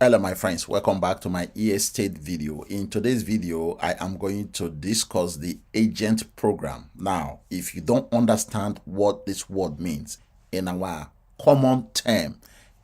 Hello my friends, welcome back to my estate video. In today's video, I am going to discuss the agent program. Now, if you don't understand what this word means, in our common term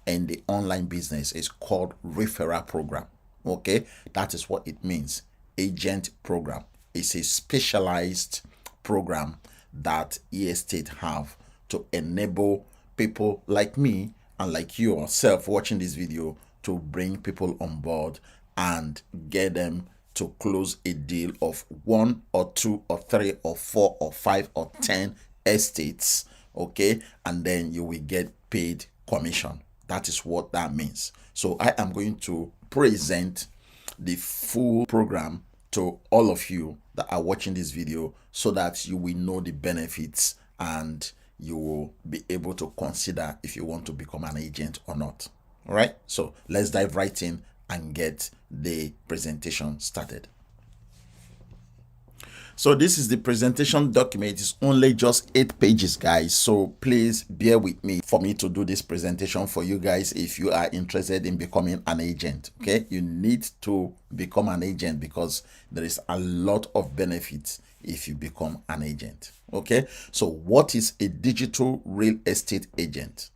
in the online business is called referral program. Okay, that is what it means. Agent program. It's a specialized program that estate have to enable people like me and like you yourself watching this video to bring people on board and get them to close a deal of 1 or 2 or 3 or 4 or 5 or 10 estates. Okay, and then you will get paid commission. That is what that means. So I am going to present the full program to all of you that are watching this video so that you will know the benefits and you will be able to consider if you want to become an agent or not. All right, so let's dive right in and get the presentation started. So this is the presentation document. It's only just 8 pages, guys. So please bear with me for me to do this presentation for you guys if you are interested in becoming an agent. Okay, you need to become an agent because there is a lot of benefits if you become an agent. Okay, so what is a digital real estate agent?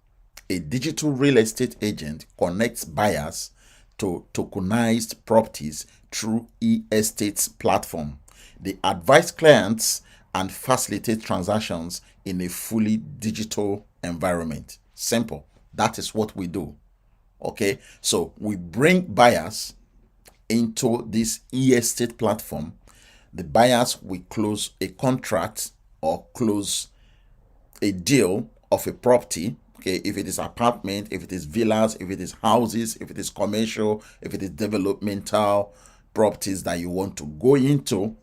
A digital real estate agent connects buyers to tokenized properties through e-estates platform. They advise clients and facilitate transactions in a fully digital environment. Simple. That is what we do. Okay, so we bring buyers into this e-estate platform. The buyers will close a contract or close a deal of a property. Okay, if it is apartment, if it is villas, if it is houses, if it is commercial, if it is developmental properties that you want to go into,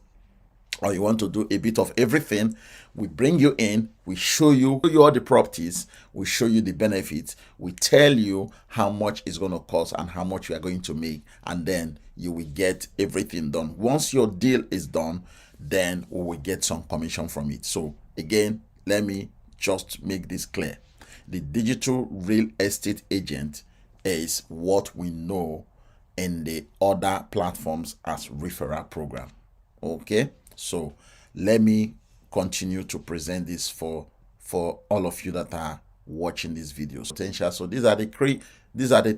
or you want to do a bit of everything, we bring you in, we show you all the properties, we show you the benefits, we tell you how much it's going to cost and how much you are going to make, and then you will get everything done. Once your deal is done, then we will get some commission from it. So again, let me just make this clear. The digital real estate agent is what we know in the other platforms as referral program. Okay, so let me continue to present this for all of you that are watching this video. Potential. So these are the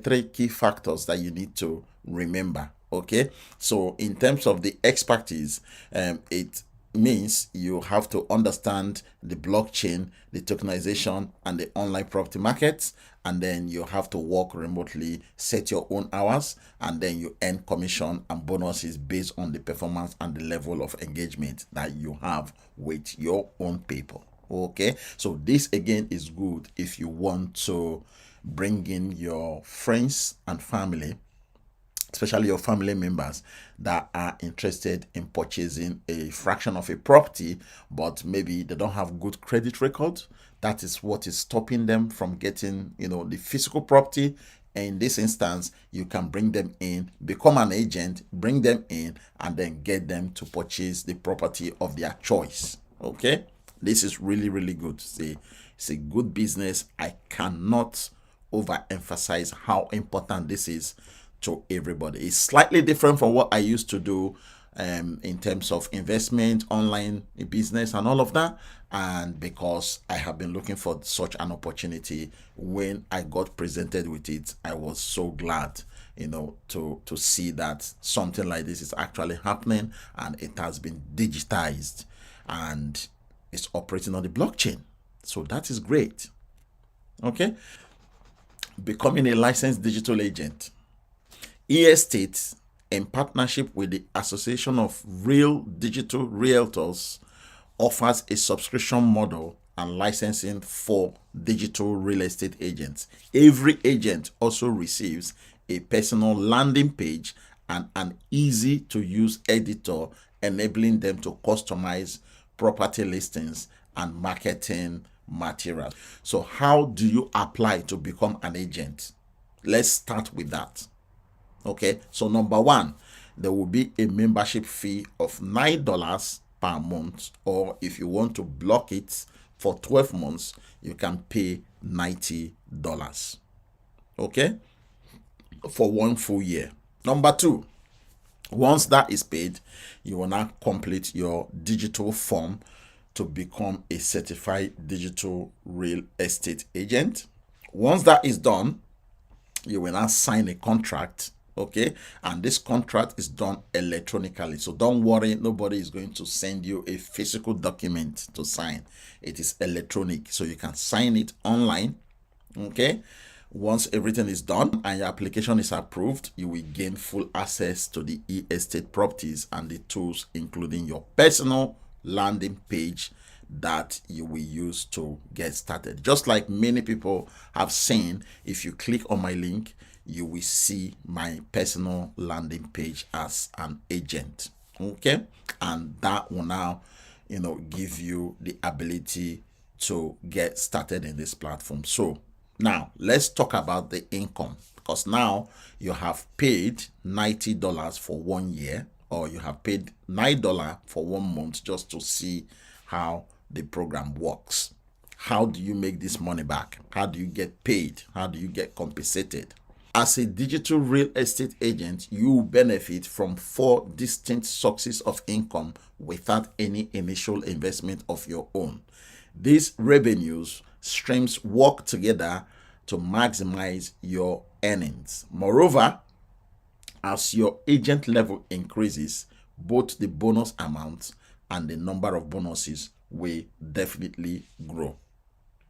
three key factors that you need to remember. Okay, so in terms of the expertise, it means you have to understand the blockchain, the tokenization, and the online property markets, and then you have to work remotely, set your own hours, and then you earn commission and bonuses based on the performance and the level of engagement that you have with your own people. Okay, so this again is good if you want to bring in your friends and family, especially your family members that are interested in purchasing a fraction of a property, but maybe they don't have good credit record. That is what is stopping them from getting, the physical property. In this instance, you can bring them in, become an agent, bring them in, and then get them to purchase the property of their choice. Okay, this is really, really good. It's a good business. I cannot overemphasize how important this is to everybody. It's slightly different from what I used to do in terms of investment, online business, and all of that. And because I have been looking for such an opportunity, when I got presented with it, I was so glad, to see that something like this is actually happening and it has been digitized and it's operating on the blockchain. So that is great. Okay, becoming a licensed digital agent. E-Estate, in partnership with the Association of Real Digital Realtors, offers a subscription model and licensing for digital real estate agents. Every agent also receives a personal landing page and an easy-to-use editor, enabling them to customize property listings and marketing materials. So how do you apply to become an agent? Let's start with that. Okay, so number one, there will be a membership fee of $9 per month, or if you want to block it for 12 months, you can pay $90. Okay, for 1 full year. Number 2, once that is paid, you will now complete your digital form to become a certified digital real estate agent. Once that is done, you will now sign a contract. Okay, and this contract is done electronically, so don't worry, nobody is going to send you a physical document to sign. It is electronic, so you can sign it online. Okay, once everything is done and your application is approved, you will gain full access to the e-estate properties and the tools, including your personal landing page that you will use to get started. Just like many people have seen, if you click on my link, you will see my personal landing page as an agent. Okay, and that will now give you the ability to get started in this platform. So now let's talk about the income, because now you have paid $90 for 1 year, or you have paid $9 for 1 month just to see how the program works. How do you make this money back? How do you get paid? How do you get compensated? As a digital real estate agent, you benefit from 4 distinct sources of income without any initial investment of your own. These revenues streams work together to maximize your earnings. Moreover, as your agent level increases, both the bonus amount and the number of bonuses will definitely grow.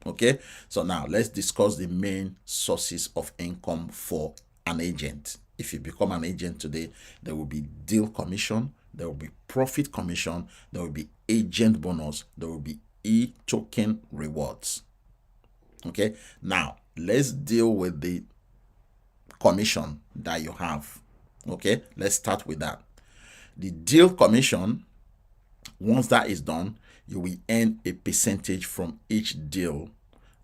Okay, so now let's discuss the main sources of income for an agent. If you become an agent today, there will be deal commission, there will be profit commission, there will be agent bonus, there will be e-token rewards. Okay, now let's deal with the commission that you have. Okay, let's start with that. The deal commission, once that is done, you will earn a percentage from each deal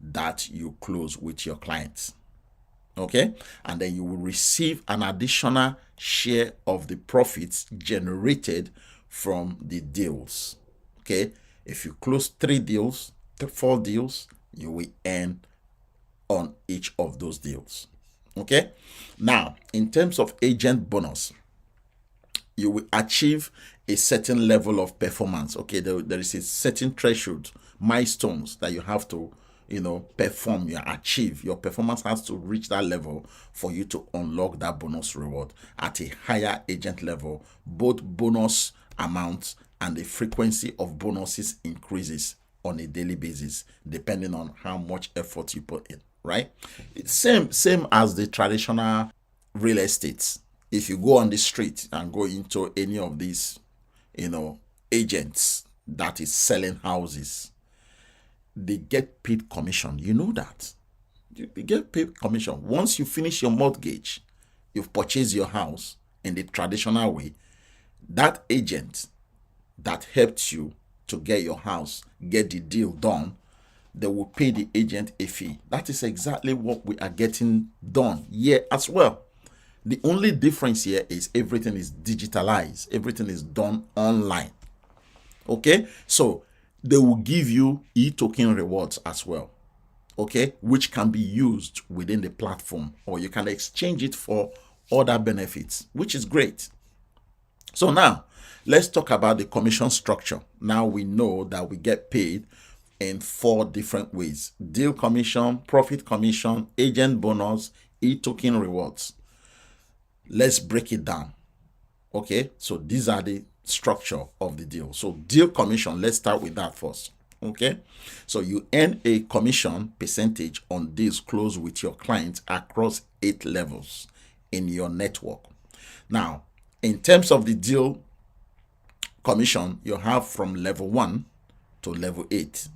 that you close with your clients. Okay, and then you will receive an additional share of the profits generated from the deals. Okay, if you close 3 deals, 4 deals, you will earn on each of those deals. Okay, now in terms of agent bonus, you will achieve a certain level of performance. Okay, there is a certain threshold, milestones that you have to perform, you achieve. Your performance has to reach that level for you to unlock that bonus reward at a higher agent level. Both bonus amounts and the frequency of bonuses increases on a daily basis, depending on how much effort you put in, right? It's same as the traditional real estate. If you go on the street and go into any of these agents that is selling houses, they get paid commission. You know that. They get paid commission. Once you finish your mortgage, you've purchased your house in the traditional way, that agent that helped you to get your house, get the deal done, they will pay the agent a fee. That is exactly what we are getting done here as well. The only difference here is everything is digitalized. Everything is done online. Okay, so they will give you e-token rewards as well, okay, which can be used within the platform, or you can exchange it for other benefits, which is great. So now let's talk about the commission structure. Now we know that we get paid in 4 different ways: deal commission, profit commission, agent bonus, e-token rewards. Let's break it down. Okay, so these are the structure of the deal. So deal commission, let's start with that first. Okay, so you earn a commission percentage on deals closed with your clients across 8 levels in your network. Now, in terms of the deal commission, you have from level 1 to level 8.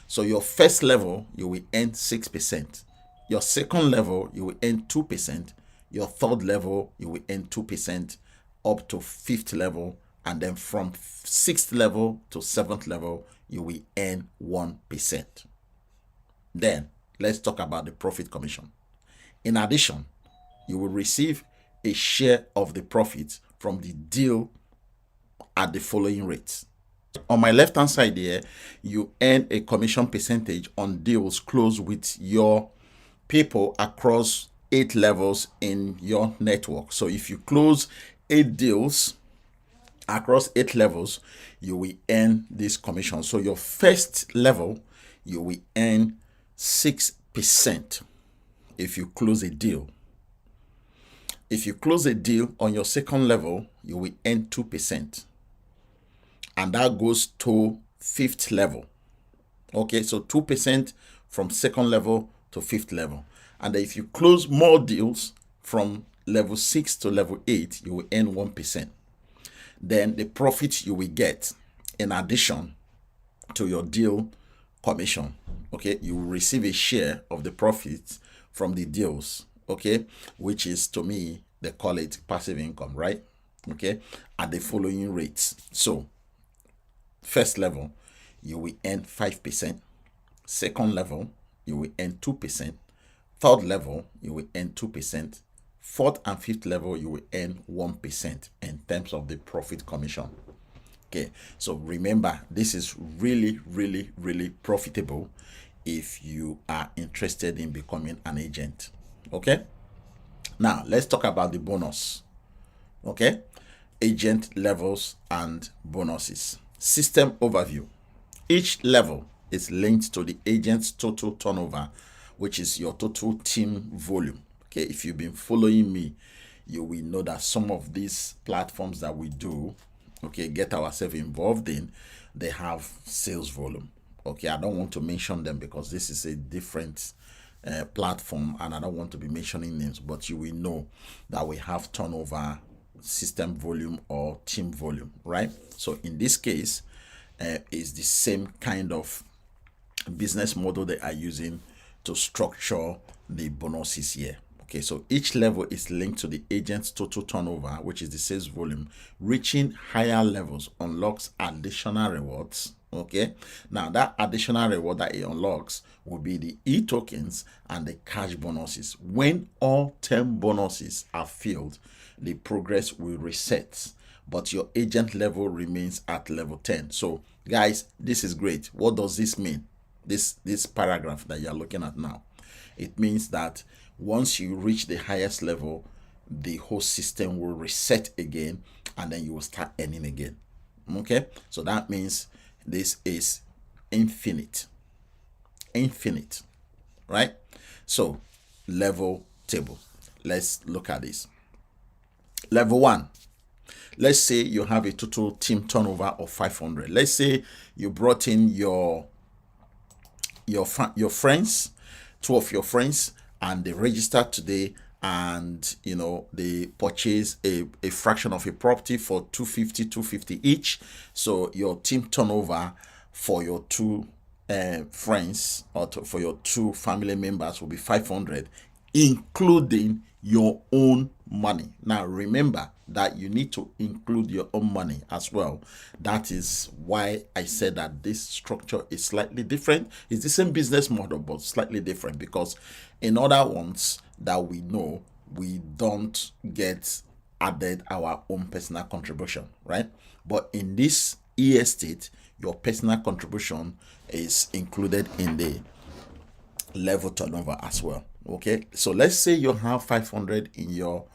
So your first level, you will earn 6%. Your second level, you will earn 2%. Your third level, you will earn 2%, up to 5th level. And then from 6th level to 7th level, you will earn 1%. Then let's talk about the profit commission. In addition, you will receive a share of the profits from the deal at the following rates. On my left hand side here, you earn a commission percentage on deals closed with your people across 8 levels in your network. So if you close 8 deals across 8 levels, you will earn this commission. So your first level, you will earn 6% if you close a deal. If you close a deal on your second level, you will earn 2%. And that goes to 5th level. Okay, so 2% from second level to 5th level. And if you close more deals from level 6 to level 8, you will earn 1%. Then the profit you will get in addition to your deal commission, okay, you will receive a share of the profits from the deals, okay, which is, to me, they call it passive income, right? Okay, at the following rates. So first level, you will earn 5%. Second level, you will earn 2%. Third level, you will earn 2%. Fourth and fifth level, you will earn 1% in terms of the profit commission. Okay, so remember, this is really, really, really profitable if you are interested in becoming an agent. Okay, now let's talk about the bonus. Okay, agent levels and bonuses. System overview. Each level is linked to the agent's total turnover, which is your total team volume. Okay, if you've been following me, you will know that some of these platforms that we do, okay, get ourselves involved in, they have sales volume. Okay, I don't want to mention them because this is a different platform and I don't want to be mentioning names, but you will know that we have turnover, system volume, or team volume, right? So in this case, is the same kind of business model they are using to structure the bonuses here. Okay, so each level is linked to the agent's total turnover, which is the sales volume. Reaching higher levels unlocks additional rewards. Okay, now that additional reward that it unlocks will be the e-tokens and the cash bonuses. When all 10 bonuses are filled, the progress will reset, but your agent level remains at level 10. So guys, this is great. What does this mean? This paragraph that you're looking at now, it means that once you reach the highest level, the whole system will reset again and then you will start earning again. Okay, so that means this is infinite, right? So level table, let's look at this. Level 1, let's say you have a total team turnover of 500. Let's say you brought in your friends, 2 of your friends, and they registered today, and they purchase a fraction of a property for 250 each. So your team turnover for your 2 friends or for your 2 family members will be 500, including your own money. Now remember that you need to include your own money as well. That is why I said that this structure is slightly different. It's the same business model but slightly different, because in other ones that we know, we don't get added our own personal contribution, right? But in this e-estate, your personal contribution is included in the level turnover as well. Okay, so let's say you have 500 in your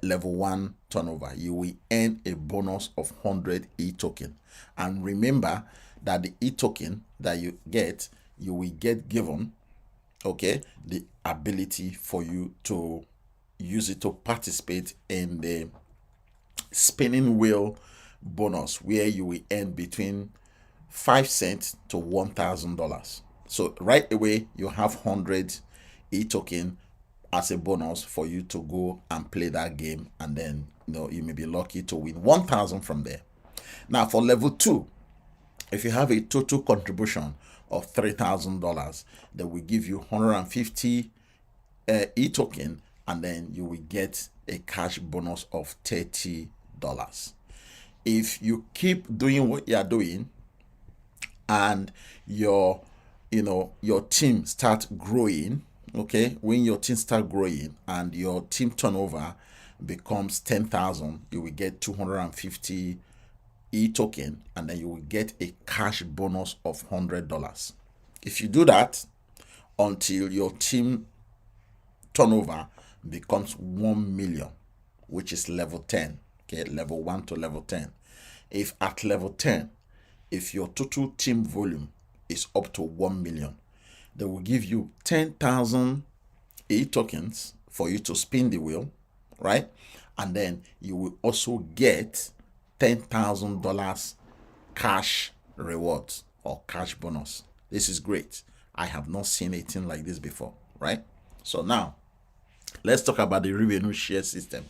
level 1 turnover. You will earn a bonus of 100 e-token, and remember that the e-token that you will get given, okay, the ability for you to use it to participate in the spinning wheel bonus, where you will earn between 5 cents to $1,000. So right away you have 100 e-token as a bonus for you to go and play that game, and then you may be lucky to win 1,000 from there. Now for level 2, if you have a total contribution of $3,000, they will give you 150 e-token, and then you will get a cash bonus of $30. If you keep doing what you are doing and your team start growing, okay, when your team start growing and your team turnover becomes 10,000, you will get 250 e-token, and then you will get a cash bonus of $100. If you do that until your team turnover becomes 1 million, which is level 10. Okay, level 1 to level 10. If at level 10, if your total team volume is up to 1 million, they will give you 10,000 E tokens for you to spin the wheel, right? And then you will also get $10,000 cash rewards or cash bonus. This is great. I have not seen anything like this before, right? So now let's talk about the revenue share system.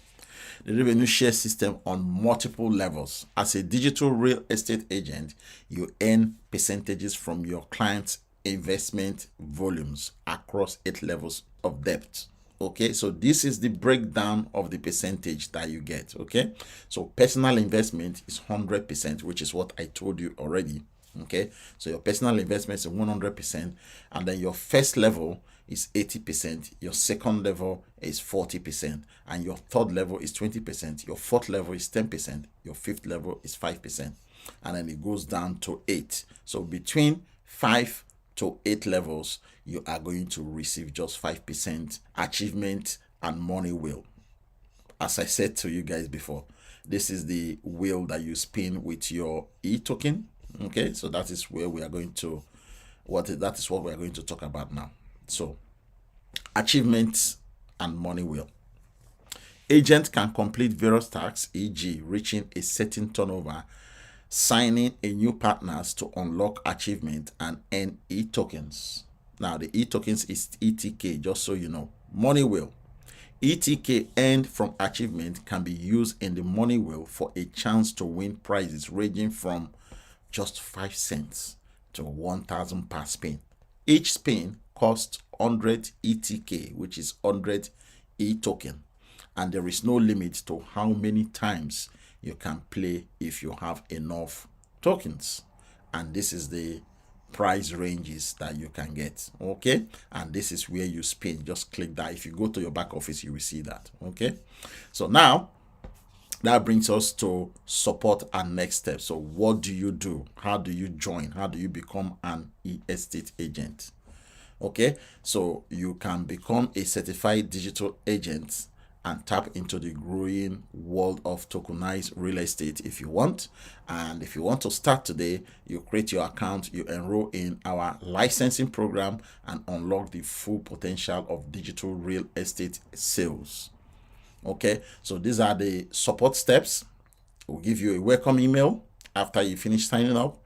The revenue share system on multiple levels. As a digital real estate agent, you earn percentages from your clients' investment volumes across 8 levels of depth. Okay, so this is the breakdown of the percentage that you get. Okay, so personal investment is 100%, which is what I told you already. Okay, so your personal investment is 100%, and then your first level is 80%, your second level is 40%, and your third level is 20%, your fourth level is 10%, your fifth level is 5%, and then it goes down to 8. So between 5 to 8 levels, you are going to receive just 5% achievement and money wheel. As I said to you guys before, this is the wheel that you spin with your e-token. Okay, so that is where we are going to what we are going to talk about now. So achievements and money wheel. Agent can complete various tasks, e.g. reaching a certain turnover, signing a new partners to unlock achievement and earn e-tokens. Now the e-tokens is ETK, just so you know. Money wheel. ETK earned from achievement can be used in the money wheel for a chance to win prizes ranging from just 5 cents to 1,000 per spin. Each spin costs 100 ETK, which is 100 e-token, and there is no limit to how many times you can play if you have enough tokens. And this is the price ranges that you can get. Okay, and this is where you spin. Just click that. If you go to your back office, you will see that. Okay, so now that brings us to support and next step. So what do you do? How do you join? How do you become an e-estate agent? Okay, so you can become a certified digital agent and tap into the growing world of tokenized real estate if you want. And if you want to start today, you create your account, you enroll in our licensing program and unlock the full potential of digital real estate sales. Okay, so these are the support steps. We'll give you a welcome email after you finish signing up.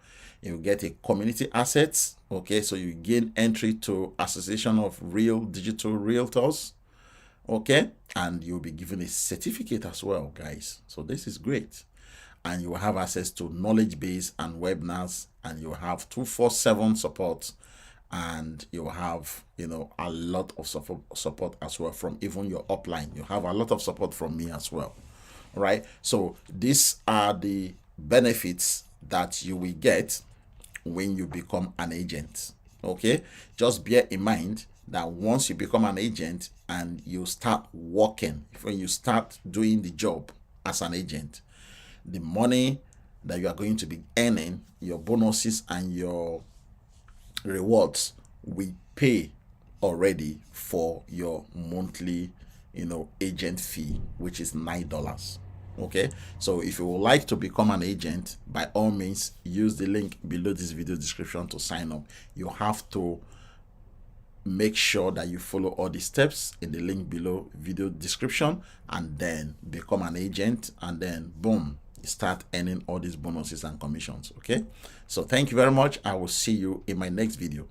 You get a community assets. Okay, so you gain entry to Association of Real Digital Realtors. Okay, and you'll be given a certificate as well, guys. So this is great. And you will have access to knowledge base and webinars, and you'll have 24/7 support, and you'll have, you know, a lot of support as well from even your upline. You have a lot of support from me as well. Right, so these are the benefits that you will get when you become an agent. Okay, just bear in mind that once you become an agent and you start working, when you start doing the job as an agent, the money that you are going to be earning, your bonuses and your rewards, we pay already for your monthly, you know, agent fee, which is $9. Okay, so if you would like to become an agent, by all means use the link below this video description to sign up. You have to make sure that you follow all the steps in the link below video description, and then become an agent, and then boom, start earning all these bonuses and commissions. Okay, so thank you very much. I will see you in my next video.